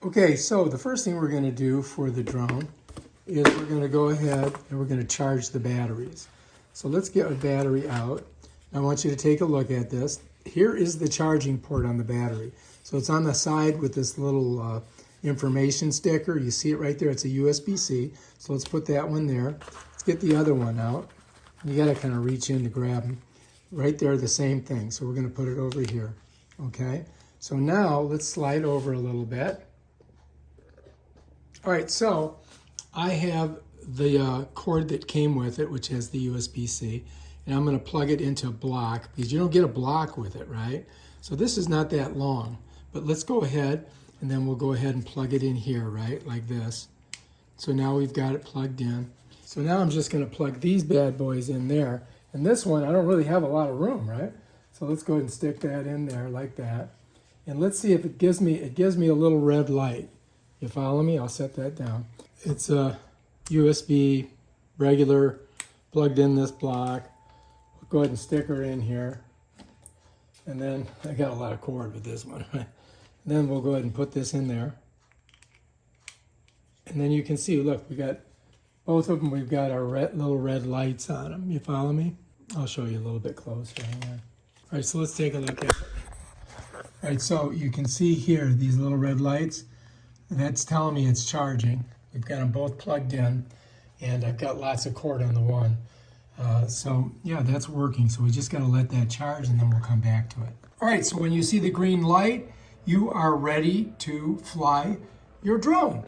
Okay, so the first thing we're going to do for the drone is we're going to go ahead and we're going to charge the batteries. So let's get a battery out. I want you to take a look at this. Here is the charging port on the battery. So it's on the side with this little information sticker. You see it right there. It's a USB-C. So let's put that one there. Let's get the other one out. You got to kind of reach in to grab them. Right there, the same thing. So we're going to put it over here. Okay. So now let's slide over a little bit. All right, so I have the cord that came with it, which has the USB-C, and I'm going to plug it into a block because you don't get a block with it, right? So this is not that long, but let's go ahead and then we'll go ahead and plug it in here, right, like this. So now we've got it plugged in. So now I'm just going to plug these bad boys in there, and this one I don't really have a lot of room, right? So let's go ahead and stick that in there like that, and let's see if it gives me a little red light. You follow me? I'll set that down. It's a USB regular plugged in this block. We'll go ahead and stick her in here. And then I got a lot of cord with this one. Then we'll go ahead and put this in there. And then you can see, look, we got both of them. We've got our little red lights on them. You follow me? I'll show you a little bit closer. Hang on. All right, so let's take a look at it. All right, so you can see here these little red lights. That's telling me it's charging. We've got them both plugged in, and I've got lots of cord on the one. So yeah, that's working. So we just got to let that charge, and then we'll come back to it. All right, so when you see the green light, you are ready to fly your drone.